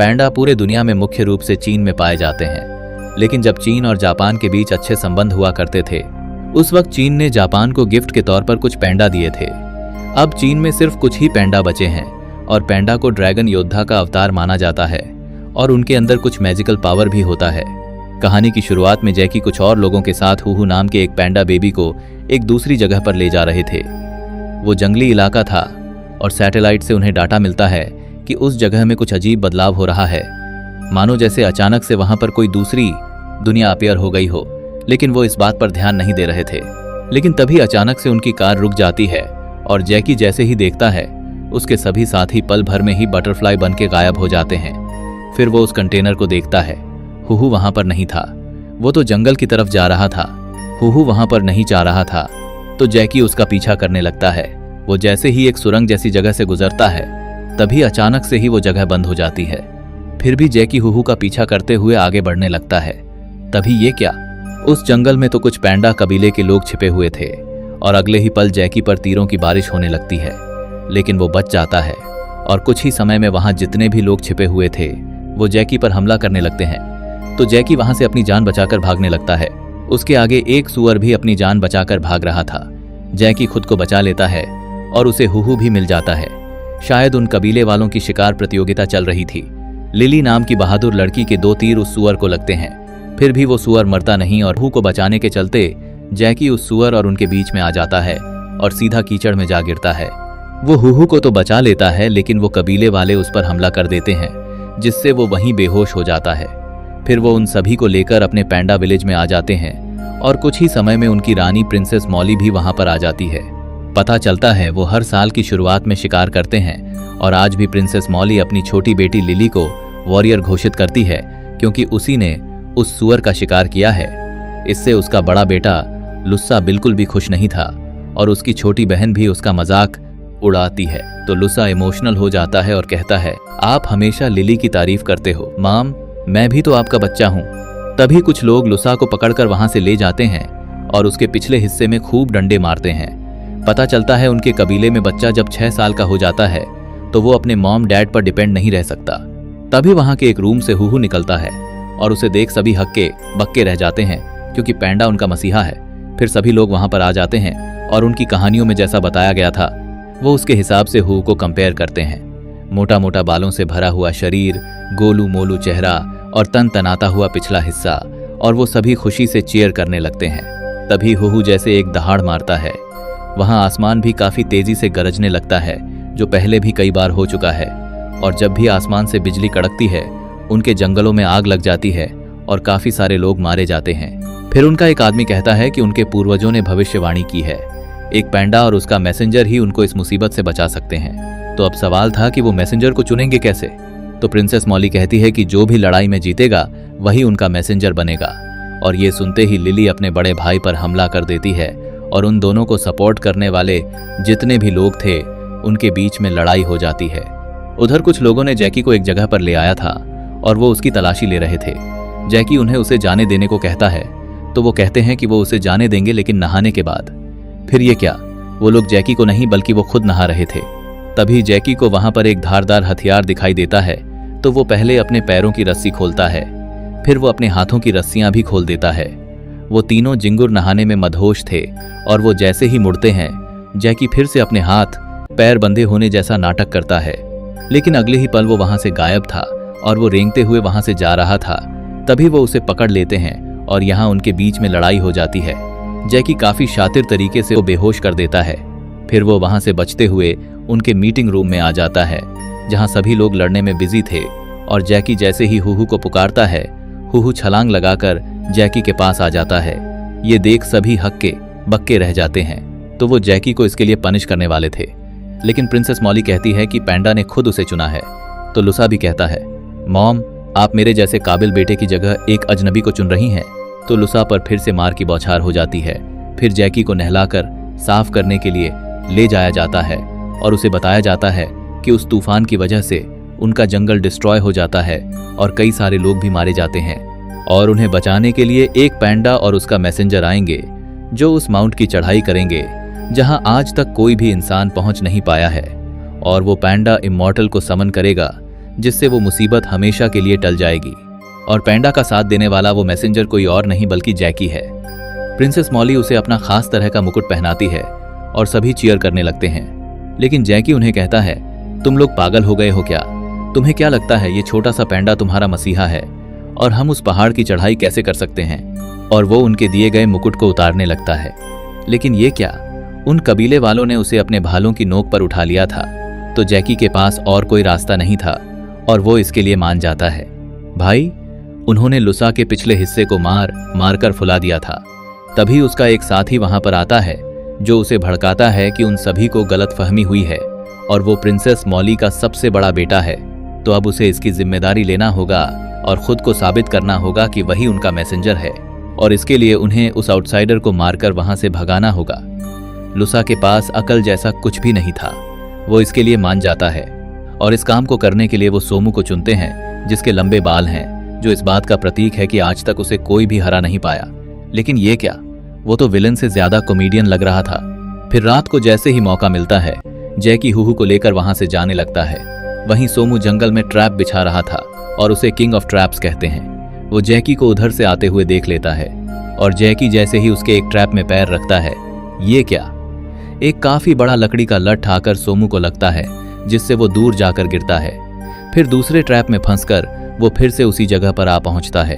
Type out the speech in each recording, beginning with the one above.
पैंडा पूरे दुनिया में मुख्य रूप से चीन में पाए जाते हैं, लेकिन जब चीन और जापान के बीच अच्छे संबंध हुआ करते थे उस वक्त चीन ने जापान को गिफ्ट के तौर पर कुछ पैंडा दिए थे। अब चीन में सिर्फ कुछ ही पैंडा बचे हैं और पैंडा को ड्रैगन योद्धा का अवतार माना जाता है और उनके अंदर कुछ मैजिकल पावर भी होता है। कहानी की शुरुआत में जैकी कुछ और लोगों के साथ हुहू नाम के एक पैंडा बेबी को एक दूसरी जगह पर ले जा रहे थे। वो जंगली इलाका था और सैटेलाइट से उन्हें डाटा मिलता है कि उस जगह में कुछ अजीब बदलाव हो रहा है, मानो जैसे अचानक से वहां पर कोई दूसरी दुनिया अपीयर हो गई हो, लेकिन वो इस बात पर ध्यान नहीं दे रहे थे। लेकिन तभी अचानक से उनकी कार रुक जाती है और जैकी जैसे ही देखता है उसके सभी साथी पल भर में ही बटरफ्लाई बन के गायब हो जाते हैं। फिर वो उस कंटेनर को देखता है। हुहू वहां पर नहीं था, वो तो जंगल की तरफ जा रहा था। हुहू वहां पर नहीं जा रहा था तो जैकी उसका पीछा करने लगता है। वो जैसे ही एक सुरंग जैसी जगह से गुजरता है तभी अचानक से ही वो जगह बंद हो जाती है। फिर भी जैकी हुहू का पीछा करते हुए आगे बढ़ने लगता है। तभी ये क्या, उस जंगल में तो कुछ पैंडा कबीले के लोग छिपे हुए थे और अगले ही पल जैकी पर तीरों की बारिश होने लगती है, लेकिन वो बच जाता है और कुछ ही समय में वहां जितने भी लोग छिपे हुए थे वो जैकी पर हमला करने लगते हैं। तो जैकी वहां से अपनी जान बचाकर भागने लगता है। उसके आगे एक सुअर भी अपनी जान बचाकर भाग रहा था। जैकी खुद को बचा लेता है और उसे हुहू भी मिल जाता है। शायद उन कबीले वालों की शिकार प्रतियोगिता चल रही थी। लिली नाम की बहादुर लड़की के 2 तीर उस सुअर को लगते हैं, फिर भी वो सुअर मरता नहीं और हुहू को बचाने के चलते जैकी उस सुअर और उनके बीच में आ जाता है और सीधा कीचड़ में जा गिरता है। वो हुहू को तो बचा लेता है, लेकिन वो कबीले वाले उस पर हमला कर देते हैं जिससे वो वहीं बेहोश हो जाता है। फिर वो उन सभी को लेकर अपने पैंडा विलेज में आ जाते हैं और कुछ ही समय में उनकी रानी प्रिंसेस मॉली भी वहां पर आ जाती है। पता चलता है वो हर साल की शुरुआत में शिकार करते हैं और आज भी प्रिंसेस मॉली अपनी छोटी बेटी लिली को वॉरियर घोषित करती है क्योंकि उसी ने उस सुअर का शिकार किया है। इससे उसका बड़ा बेटा लुस्सा बिल्कुल भी खुश नहीं था और उसकी छोटी बहन भी उसका मजाक उड़ाती है। तो लुस्सा इमोशनल हो जाता है और कहता है, आप हमेशा लिली की तारीफ करते हो माम, मैं भी तो आपका बच्चा हूँ। तभी कुछ लोग लुस्सा को पकड़कर वहां से ले जाते हैं और उसके पिछले हिस्से में खूब डंडे मारते हैं। पता चलता है उनके कबीले में बच्चा जब 6 साल का हो जाता है तो वो अपने मॉम डैड पर डिपेंड नहीं रह सकता। तभी वहां के एक रूम से हुहू निकलता है और उसे देख सभी हक्के बक्के रह जाते हैं क्योंकि पैंडा उनका मसीहा है। फिर सभी लोग वहां पर आ जाते हैं और उनकी कहानियों में जैसा बताया गया था वो उसके हिसाब से हुहू को कंपेयर करते हैं। मोटा मोटा बालों से भरा हुआ शरीर, गोलू मोलू चेहरा और तन तनाता हुआ पिछला हिस्सा, और वो सभी खुशी से चीयर करने लगते हैं। तभी हुहू जैसे एक दहाड़ मारता है। वहां आसमान भी काफी तेजी से गरजने लगता है जो पहले भी कई बार हो चुका है, और जब भी आसमान से बिजली कड़कती है उनके जंगलों में आग लग जाती है और काफी सारे लोग मारे जाते हैं। फिर उनका एक आदमी कहता है कि उनके पूर्वजों ने भविष्यवाणी की है, एक पैंडा और उसका मैसेंजर ही उनको इस मुसीबत से बचा सकते हैं। तो अब सवाल था कि वो मैसेंजर को चुनेंगे कैसे। तो प्रिंसेस मॉली कहती है कि जो भी लड़ाई में जीतेगा वही उनका मैसेंजर बनेगा। और ये सुनते ही लिली अपने बड़े भाई पर हमला कर देती है और उन दोनों को सपोर्ट करने वाले जितने भी लोग थे उनके बीच में लड़ाई हो जाती है। उधर कुछ लोगों ने जैकी को एक जगह पर ले आया था और वो उसकी तलाशी ले रहे थे। जैकी उन्हें उसे जाने देने को कहता है तो वो कहते हैं कि वो उसे जाने देंगे लेकिन नहाने के बाद। फिर ये क्या, वो लोग जैकी को नहीं बल्कि वो खुद नहा रहे थे। तभी जैकी को वहां पर एक धारदार हथियार दिखाई देता है तो वो पहले अपने पैरों की रस्सी खोलता है, फिर वो अपने हाथों की रस्सियां भी खोल देता है। वो तीनों जिंगुर नहाने में मदहोश थे और वो जैसे ही मुड़ते हैं जैकी फिर से अपने हाथ पैर बंधे होने जैसा नाटक करता है, लेकिन अगले ही पल वो वहां से गायब था और वो रेंगते हुए वहां से जा रहा था। तभी वो उसे पकड़ लेते हैं और यहाँ उनके बीच में लड़ाई हो जाती है। जैकी काफी शातिर तरीके से वो बेहोश कर देता है। फिर वो वहां से बचते हुए उनके मीटिंग रूम में आ जाता है जहां सभी लोग लड़ने में बिजी थे, और जैकी जैसे ही हुहू को पुकारता है हुहू छलांग लगाकर जैकी के पास आ जाता है। ये देख सभी हक्के बक्के रह जाते हैं। तो वो जैकी को इसके लिए पनिश करने वाले थे, लेकिन प्रिंसेस मॉली कहती है कि पैंडा ने खुद उसे चुना है। तो लुसा भी कहता है, मॉम आप मेरे जैसे काबिल बेटे की जगह एक अजनबी को चुन रही हैं। तो लुसा पर फिर से मार की बौछार हो जाती है। फिर जैकी को नहलाकर साफ करने के लिए ले जाया जाता है और उसे बताया जाता है कि उस तूफान की वजह से उनका जंगल डिस्ट्रॉय हो जाता है और कई सारे लोग भी मारे जाते हैं, और उन्हें बचाने के लिए एक पैंडा और उसका मैसेंजर आएंगे जो उस माउंट की चढ़ाई करेंगे जहां आज तक कोई भी इंसान पहुंच नहीं पाया है। और वो पैंडा इमॉर्टल को समन करेगा जिससे वो मुसीबत हमेशा के लिए टल जाएगी। और पैंडा का साथ देने वाला वो मैसेंजर कोई और नहीं बल्कि जैकी है। प्रिंसेस मॉली उसे अपना खास तरह का मुकुट पहनाती है और सभी चीयर करने लगते हैं। लेकिन जैकी उन्हें कहता है, तुम लोग पागल हो गए हो क्या? तुम्हें क्या लगता है ये छोटा सा पैंडा तुम्हारा मसीहा है और हम उस पहाड़ की चढ़ाई कैसे कर सकते हैं? और वो उनके दिए गए मुकुट को उतारने लगता है। लेकिन ये क्या, उन कबीले वालों ने उसे अपने भालों की नोक पर उठा लिया था, तो जैकी के पास और कोई रास्ता नहीं था और वो इसके लिए मान जाता है। भाई, उन्होंने लुसा के पिछले हिस्से को मार कर फुला दिया था। तभी उसका एक साथी वहां पर आता है जो उसे भड़काता है कि उन सभी को गलतफहमी हुई है और वो प्रिंसेस मॉली का सबसे बड़ा बेटा है, तो अब उसे इसकी जिम्मेदारी लेना होगा और खुद को साबित करना होगा कि वही उनका मैसेंजर है और इसके लिए उन्हें उस आउटसाइडर को मारकर वहां से भगाना होगा। लुसा के पास अकल जैसा कुछ भी नहीं था। वो इसके लिए मान जाता है और इस काम को करने के लिए वो सोमू को चुनते हैं, जिसके लंबे बाल हैं, जो इस बात का प्रतीक है कि आज तक उसे कोई भी हरा नहीं पाया। लेकिन ये क्या, वो तो विलन से ज्यादा कॉमेडियन लग रहा था। फिर रात को जैसे ही मौका मिलता है, जैकी हुहू को लेकर वहां से जाने लगता है। वहीं सोमू जंगल में ट्रैप बिछा रहा था और उसे किंग ऑफ ट्रैप्स कहते हैं। वो जैकी को उधर से आते हुए देख लेता है और जैकी जैसे ही उसके एक ट्रैप में पैर रखता है, ये क्या, एक काफी बड़ा लकड़ी का लठ आकर सोमू को लगता है, जिससे वो दूर जाकर गिरता है। फिर दूसरे ट्रैप में फंसकर वो फिर से उसी जगह पर आ पहुंचता है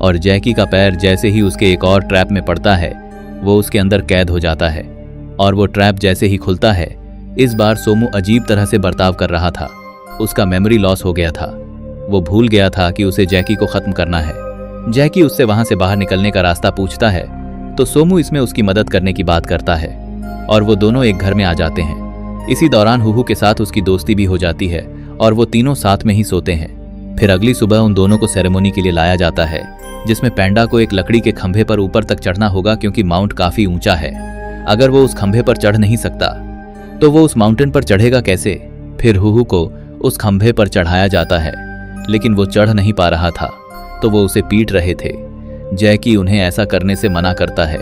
और जैकी का पैर जैसे ही उसके एक और ट्रैप में पड़ता है, वो उसके अंदर कैद हो जाता है। और वो ट्रैप जैसे ही खुलता है, इस बार सोमू अजीब तरह से बर्ताव कर रहा था। उसका मेमोरी लॉस हो गया था। वो भूल गया था कि उसे जैकी को खत्म करना है। जैकी उससे वहां से बाहर निकलने का रास्ता पूछता है, तो सोमू इसमें उसकी मदद करने की बात करता है और वो दोनों एक घर में आ जाते हैं। इसी दौरान हुहू के साथ उसकी दोस्ती भी हो जाती है और वो तीनों साथ में ही सोते हैं। फिर अगली सुबह उन दोनों को सेरेमनी के लिए लाया जाता है, जिसमें पैंडा को एक लकड़ी के खंभे पर ऊपर तक चढ़ना होगा, क्योंकि माउंट काफी ऊंचा है। अगर वो उस खंभे पर चढ़ नहीं सकता तो वो उस माउंटेन पर चढ़ेगा कैसे? फिर हुहू को उस खंभे पर चढ़ाया जाता है, लेकिन वो चढ़ नहीं पा रहा था, तो वो उसे पीट रहे थे। जैकी उन्हें ऐसा करने से मना करता है,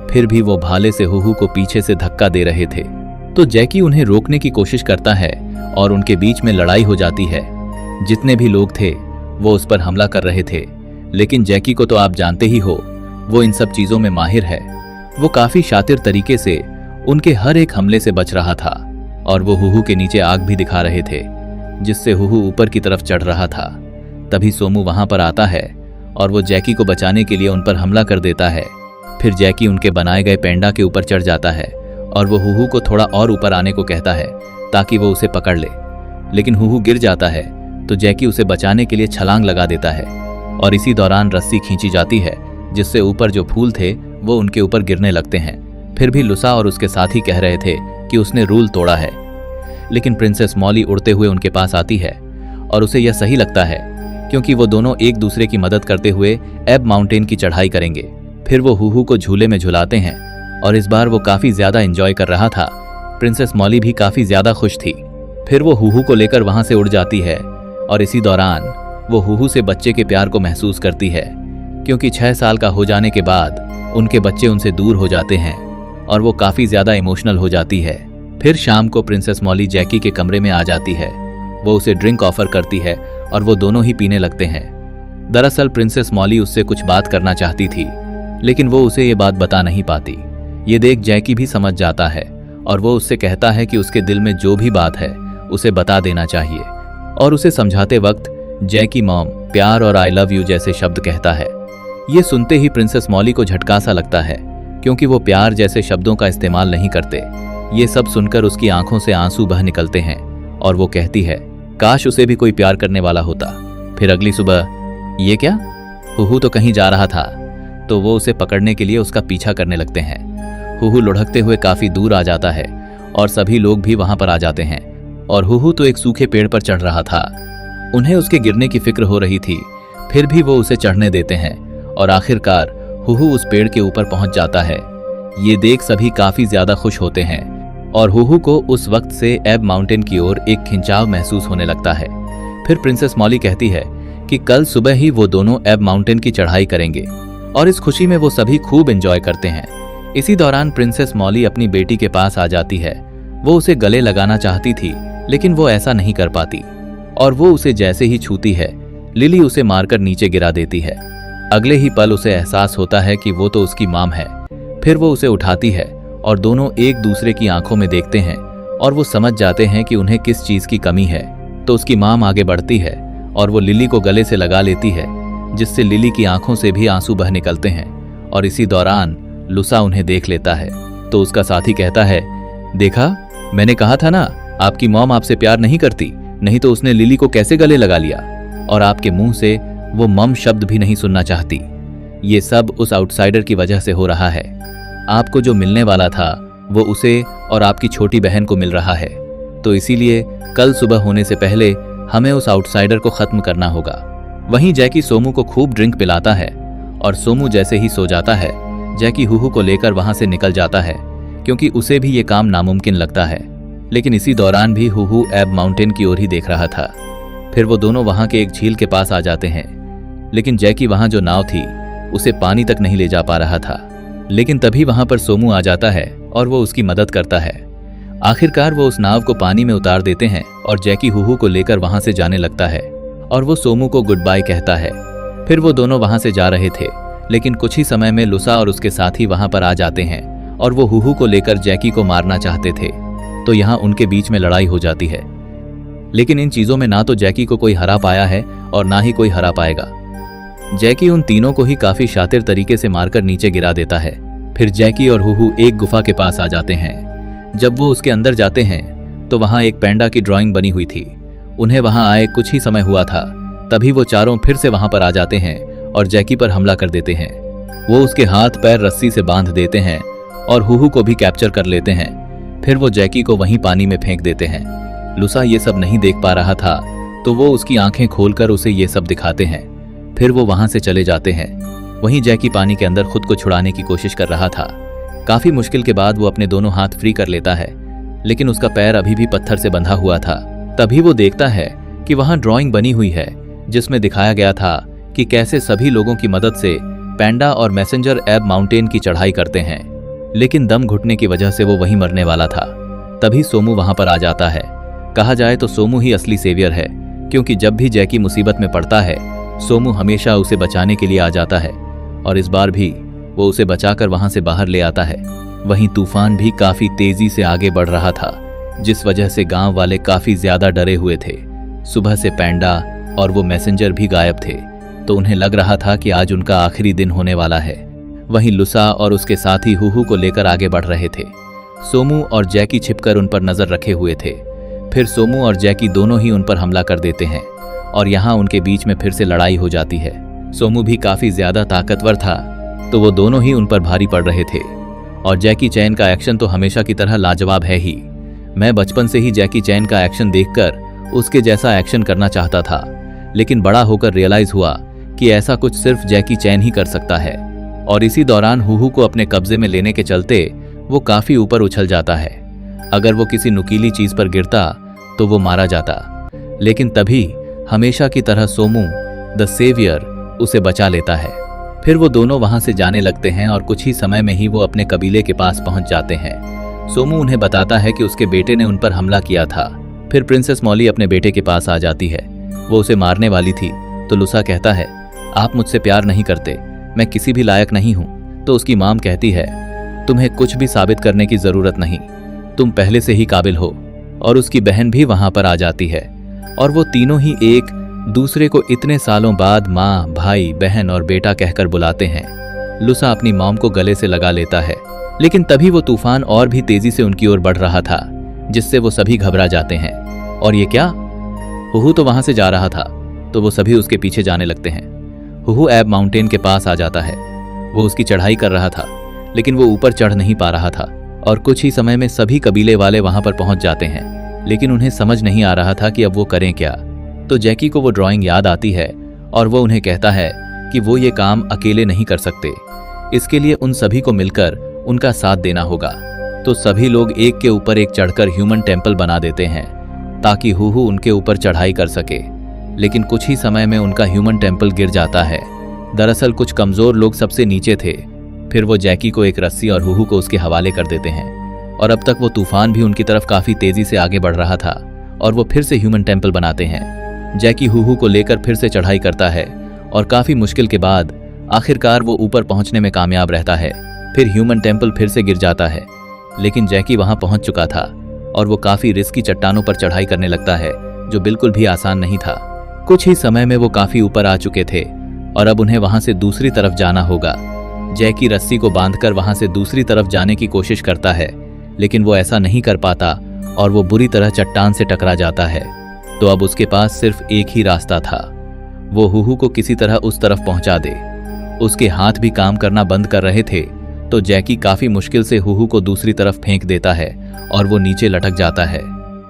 फिर भी वो भाले से हुहू को पीछे से धक्का दे रहे थे। तो जैकी उन्हें रोकने की कोशिश करता है और उनके बीच में लड़ाई हो जाती है। जितने भी लोग थे वो उस पर हमला कर रहे थे, लेकिन जैकी को तो आप जानते ही हो, वो इन सब चीजों में माहिर है। वो काफी शातिर तरीके से उनके हर एक हमले से बच रहा था और वो हुहू के नीचे आग भी दिखा रहे थे, जिससे हुहू ऊपर की तरफ चढ़ रहा था। तभी सोमू वहां पर आता है और वो जैकी को बचाने के लिए उन पर हमला कर देता है। फिर जैकी उनके बनाए गए पेंडा के ऊपर चढ़ जाता है और वो हुहू को थोड़ा और ऊपर आने को कहता है ताकि वो उसे पकड़ ले। लेकिन हुहू गिर जाता है, तो जैकी उसे बचाने के लिए छलांग लगा देता है और इसी दौरान रस्सी खींची जाती है, जिससे ऊपर जो फूल थे वो उनके ऊपर गिरने लगते हैं। फिर भी लुसा और उसके साथी कह रहे थे कि उसने रूल तोड़ा है, लेकिन प्रिंसेस मॉली उड़ते हुए उनके पास आती है और उसे यह सही लगता है, क्योंकि वो दोनों एक दूसरे की मदद करते हुए एब माउंटेन की चढ़ाई करेंगे। फिर वो हुहू को झूले में झुलाते हैं और इस बार वो काफी ज्यादा एंजॉय कर रहा था। प्रिंसेस मॉली भी काफी ज्यादा खुश थी। फिर वो हुहू को लेकर वहां से उड़ जाती है और इसी दौरान वो हुहू से बच्चे के प्यार को महसूस करती है, क्योंकि 6 साल का हो जाने के बाद उनके बच्चे उनसे दूर हो जाते हैं और वो काफी ज्यादा इमोशनल हो जाती है। फिर शाम को प्रिंसेस मॉली जैकी के कमरे में आ जाती है। वो उसे ड्रिंक ऑफर करती है और वो दोनों ही पीने लगते हैं। दरअसल प्रिंसेस मॉली उससे कुछ बात करना चाहती थी, लेकिन वो उसे ये बात बता नहीं पाती। ये देख जैकी भी समझ जाता है और वो उससे कहता है कि उसके दिल में जो भी बात है उसे बता देना चाहिए। और उसे समझाते वक्त जैकी मॉम प्यार और आई लव यू जैसे शब्द कहता है। ये सुनते ही प्रिंसेस मॉली को झटका सा लगता है, क्योंकि वो प्यार जैसे शब्दों का इस्तेमाल नहीं करते। ये सब सुनकर उसकी आंखों से आंसू बह निकलते हैं और वो कहती है, काश उसे भी कोई प्यार करने वाला होता। फिर अगली सुबह, ये क्या, हुहू तो कहीं जा रहा था, तो वो उसे पकड़ने के लिए उसका पीछा करने लगते हैं। हुहू लुढ़कते हुए काफी दूर आ जाता है और सभी लोग भी वहां पर आ जाते हैं और हुहू तो एक सूखे पेड़ पर चढ़ रहा था। उन्हें उसके गिरने की फिक्र हो रही थी, फिर भी वो उसे चढ़ने देते हैं और आखिरकार हुहू उस पेड़ के ऊपर पहुंच जाता है। ये देख सभी काफी ज्यादा खुश होते हैं और हुहू को उस वक्त से एब माउंटेन की ओर एक खिंचाव महसूस होने लगता है। फिर प्रिंसेस मॉली कहती है कि कल सुबह ही वो दोनों एब माउंटेन की चढ़ाई करेंगे और इस खुशी में वो सभी खूब एंजॉय करते हैं। इसी दौरान प्रिंसेस मॉली अपनी बेटी के पास आ जाती है। वो उसे गले लगाना चाहती थी, लेकिन वो ऐसा नहीं कर पाती। और वो उसे जैसे ही छूती है लिली उसे मारकर नीचे गिरा देती है। अगले ही पल उसे एहसास होता है कि वो तो उसकी मॉम है। फिर वो उसे उठाती है और दोनों एक दूसरे की आंखों में देखते हैं और वो समझ जाते हैं कि उन्हें किस चीज की कमी है। तो उसकी मॉम आगे बढ़ती है और वो लिली को गले से लगा लेती है, जिससे लिली की आंखों से भी आंसू बह निकलते हैं। और इसी दौरान लुसा उन्हें देख लेता है तो उसका साथी कहता है, देखा, मैंने कहा था ना आपकी मॉम आपसे प्यार नहीं करती, नहीं तो उसने लिली को कैसे गले लगा लिया, और आपके मुंह से वो मम शब्द भी नहीं सुनना चाहती। ये सब उस आउटसाइडर की वजह से हो रहा है। आपको जो मिलने वाला था वो उसे और आपकी छोटी बहन को मिल रहा है, तो इसीलिए कल सुबह होने से पहले हमें उस आउटसाइडर को खत्म करना होगा। वहीं जैकी सोमू को खूब ड्रिंक पिलाता है और सोमू जैसे ही सो जाता है जैकी हुहू को लेकर वहां से निकल जाता है, क्योंकि उसे भी ये काम नामुमकिन लगता है। लेकिन इसी दौरान भी हुहू एब माउंटेन की ओर ही देख रहा था। फिर वो दोनों वहां के एक झील के पास आ जाते हैं, लेकिन जैकी वहां जो नाव थी उसे पानी तक नहीं ले जा पा रहा था। लेकिन तभी वहां पर सोमू आ जाता है और वो उसकी मदद करता है। आखिरकार वो उस नाव को पानी में उतार देते हैं और जैकी हुहू को लेकर वहां से जाने लगता है और वो सोमू को गुड बाय कहता है। फिर वो दोनों वहां से जा रहे थे, लेकिन कुछ ही समय में लुसा और उसके साथी वहां पर आ जाते हैं और वो हुहू को लेकर जैकी को मारना चाहते थे। तो यहाँ उनके बीच में लड़ाई हो जाती है। लेकिन इन चीजों में ना तो जैकी को कोई हरा पाया है और ना ही कोई हरा पाएगा। जैकी उन तीनों को ही काफी शातिर तरीके से मारकर नीचे गिरा देता है। फिर जैकी और हुहू एक गुफा के पास आ जाते हैं। जब वो उसके अंदर जाते हैं तो वहां एक पैंडा की ड्राइंग बनी हुई थी। उन्हें वहां आए कुछ ही समय हुआ था, तभी वो चारों फिर से वहां पर आ जाते हैं और जैकी पर हमला कर देते हैं। वो उसके हाथ पैर रस्सी से बांध देते हैं और हुहू को भी कैप्चर कर लेते हैं। फिर वो जैकी को वहीं पानी में फेंक देते हैं। लुसा ये सब नहीं देख पा रहा था, तो वो उसकी आंखें खोलकर उसे ये सब दिखाते हैं। फिर वो वहां से चले जाते हैं। वहीं जैकी पानी के अंदर खुद को छुड़ाने की कोशिश कर रहा था। काफी मुश्किल के बाद वो अपने दोनों हाथ फ्री कर लेता है, लेकिन उसका पैर अभी भी पत्थर से बंधा हुआ था। तभी वो देखता है कि वहां ड्राइंग बनी हुई है जिसमें दिखाया गया था कि कैसे सभी लोगों की मदद से पैंडा और मैसेंजर एब माउंटेन की चढ़ाई करते हैं, लेकिन दम घुटने की वजह से वो वहीं मरने वाला था। तभी सोमू वहां पर आ जाता है। कहा जाए तो सोमू ही असली सेवियर है, क्योंकि जब भी जैकी मुसीबत में पड़ता है सोमू हमेशा उसे बचाने के लिए आ जाता है और इस बार भी वो उसे बचाकर वहां से बाहर ले आता है। वहीं तूफान भी काफी तेजी से आगे बढ़ रहा था, जिस वजह से गांव वाले काफी ज्यादा डरे हुए थे। सुबह से पैंडा और वो मैसेंजर भी गायब थे, तो उन्हें लग रहा था कि आज उनका आखिरी दिन होने वाला है। वहीं लुसा और उसके साथी हुहू को लेकर आगे बढ़ रहे थे। सोमू और जैकी छिपकर उन पर नजर रखे हुए थे। फिर सोमू और जैकी दोनों ही उन पर हमला कर देते हैं और यहाँ उनके बीच में फिर से लड़ाई हो जाती है। सोमू भी काफी ज्यादा ताकतवर था, तो वो दोनों ही उन पर भारी पड़ रहे थे। और जैकी चैन का एक्शन तो हमेशा की तरह लाजवाब है ही। मैं बचपन से ही जैकी चैन का एक्शन देखकर उसके जैसा एक्शन करना चाहता था, लेकिन बड़ा होकर रियलाइज हुआ कि ऐसा कुछ सिर्फ जैकी चैन ही कर सकता है। और इसी दौरान हुहू को अपने कब्जे में लेने के चलते वो काफी ऊपर उछल जाता है। अगर वो किसी नुकीली चीज पर गिरता तो वो मारा जाता, लेकिन तभी हमेशा की तरह सोमू द सेवियर उसे बचा लेता है। फिर वो दोनों वहां से जाने लगते हैं और कुछ ही समय में ही वो अपने कबीले के पास पहुंच जाते हैं। सोमू उन्हें बताता है कि उसके बेटे ने उन पर हमला किया था। फिर प्रिंसेस मॉली अपने बेटे के पास आ जाती है। वो उसे मारने वाली थी, तो लुसा कहता है, आप मुझसे प्यार नहीं करते, मैं किसी भी लायक नहीं हूं। तो उसकी माम कहती है, तुम्हें कुछ भी साबित करने की जरूरत नहीं, तुम पहले से ही काबिल हो। और उसकी बहन भी वहां पर आ जाती है और वो तीनों ही एक दूसरे को इतने सालों बाद माँ, भाई, बहन और बेटा कहकर बुलाते हैं। लुसा अपनी मॉम को गले से लगा लेता है, लेकिन तभी वो तूफान और भी तेजी से उनकी ओर बढ़ रहा था, जिससे वो सभी घबरा जाते हैं। और ये क्या? हुहू तो वहां से जा रहा था, तो वो सभी उसके पीछे जाने लगते हैं। हुहू एब माउंटेन के पास आ जाता है। वो उसकी चढ़ाई कर रहा था, लेकिन वो ऊपर चढ़ नहीं पा रहा था। और कुछ ही समय में सभी कबीले वाले वहां पर पहुंच जाते हैं, लेकिन उन्हें समझ नहीं आ रहा था कि अब वो करें क्या। तो जैकी को वो ड्राइंग याद आती है और वो उन्हें कहता है कि वो ये काम अकेले नहीं कर सकते, इसके लिए उन सभी को मिलकर उनका साथ देना होगा। तो सभी लोग एक के ऊपर एक चढ़कर ह्यूमन टेम्पल बना देते हैं ताकि हुहू उनके ऊपर चढ़ाई कर सके। लेकिन कुछ ही समय में उनका ह्यूमन टेम्पल गिर जाता है। दरअसल कुछ कमजोर लोग सबसे नीचे थे। फिर वो जैकी को एक रस्सी और हुहू को उसके हवाले कर देते हैं और अब तक वो तूफान भी उनकी तरफ काफी तेजी से आगे बढ़ रहा था और वो फिर से ह्यूमन टेम्पल बनाते हैं। जैकी हुहू को लेकर फिर से चढ़ाई करता है और काफी मुश्किल के बाद आखिरकार वो ऊपर पहुंचने में कामयाब रहता है। फिर ह्यूमन टेम्पल फिर से गिर जाता है, लेकिन जैकी वहां पहुंच चुका था और वो काफी रिस्की चट्टानों पर चढ़ाई करने लगता है, जो बिल्कुल भी आसान नहीं था। कुछ ही समय में वो काफी ऊपर आ चुके थे और अब उन्हें वहां से दूसरी तरफ जाना होगा। जैकी रस्सी को बांधकर वहां से दूसरी तरफ जाने की कोशिश करता है, लेकिन वो ऐसा नहीं कर पाता और वो बुरी तरह चट्टान से टकरा जाता है। तो अब उसके पास सिर्फ एक ही रास्ता था, वो हुहू को किसी तरह उस तरफ पहुंचा दे। उसके हाथ भी काम करना बंद कर रहे थे, तो जैकी काफी मुश्किल से हुहू को दूसरी तरफ फेंक देता है और वो नीचे लटक जाता है।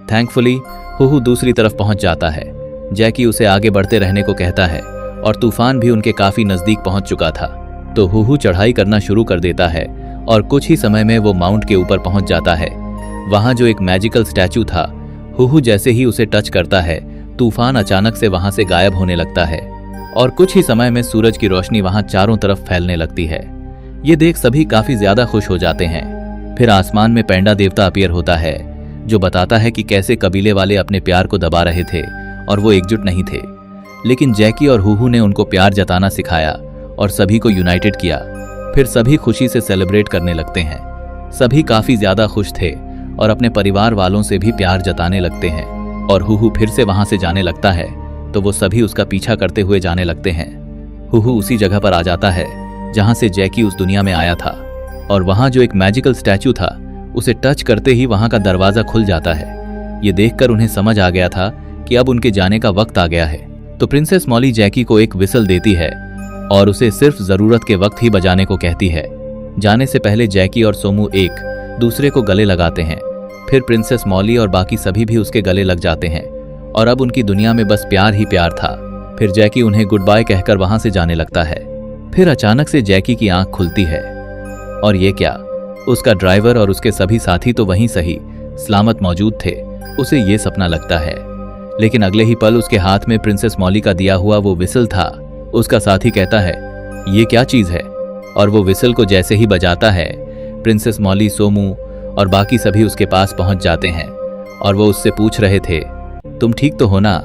थैंकफुली हुहू दूसरी तरफ पहुंच जाता है। जैकी उसे आगे बढ़ते रहने को कहता है और तूफान भी उनके काफी नजदीक पहुंच चुका था। तो हुहू चढ़ाई करना शुरू कर देता है और कुछ ही समय में वो माउंट के ऊपर पहुंच जाता है। वहां जो एक मैजिकल स्टैचू था, हुहू जैसे ही उसे टच करता है, तूफान अचानक से वहां से गायब होने लगता है और कुछ ही समय में सूरज की रोशनी वहां चारों तरफ फैलने लगती है। ये देख सभी काफी ज्यादा खुश हो जाते हैं। फिर आसमान में पैंडा देवता अपीयर होता है, जो बताता है कि कैसे कबीले वाले अपने प्यार को दबा रहे थे और वो एकजुट नहीं थे, लेकिन जैकी और हुहू ने उनको प्यार जताना सिखाया और सभी को यूनाइटेड किया। फिर सभी खुशी से सेलिब्रेट करने लगते हैं। सभी काफी ज्यादा खुश थे और अपने परिवार वालों से भी प्यार जताने लगते हैं। और हुहू फिर से वहां से जाने लगता है, तो वो सभी उसका पीछा करते हुए जाने लगते हैं। हुहू उसी जगह पर आ जाता है जहां से जैकी उस दुनिया में आया था और वहां जो एक मैजिकल स्टैचू था, उसे टच करते ही वहां का दरवाजा खुल जाता है। ये देखकर उन्हें समझ आ गया था कि अब उनके जाने का वक्त आ गया है। तो प्रिंसेस मॉली जैकी को एक विसल देती है और उसे सिर्फ जरूरत के वक्त ही बजाने को कहती है। जाने से पहले जैकी और सोमू एक दूसरे को गले लगाते हैं। फिर प्रिंसेस मॉली और बाकी सभी भी उसके गले लग जाते हैं और अब उनकी दुनिया में बस प्यार ही प्यार था। फिर जैकी उन्हें गुड बाय कहकर वहां से जाने लगता है। फिर अचानक से जैकी की आंख खुलती है और ये क्या, उसका ड्राइवर और उसके सभी साथी तो वहीं सही सलामत मौजूद थे। उसे ये सपना लगता है, लेकिन अगले ही पल उसके हाथ में प्रिंसेस मॉली का दिया हुआ वो विसल था। उसका साथी कहता है, ये क्या चीज है? और वो विसल को जैसे ही बजाता है, प्रिंसेस मॉली, सोमू और बाकी सभी उसके पास पहुंच जाते हैं और वो उससे पूछ रहे थे, तुम ठीक तो हो ना?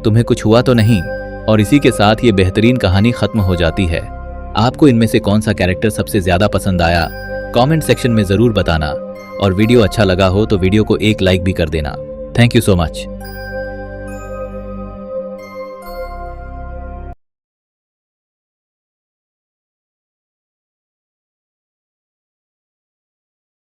तुम्हें कुछ हुआ तो नहीं? और इसी के साथ ये बेहतरीन कहानी खत्म हो जाती है। आपको इनमें से कौन सा कैरेक्टर सबसे ज्यादा पसंद आया, कमेंट सेक्शन में जरूर बताना। और वीडियो अच्छा लगा हो तो वीडियो को एक लाइक भी कर देना। Thank you so much.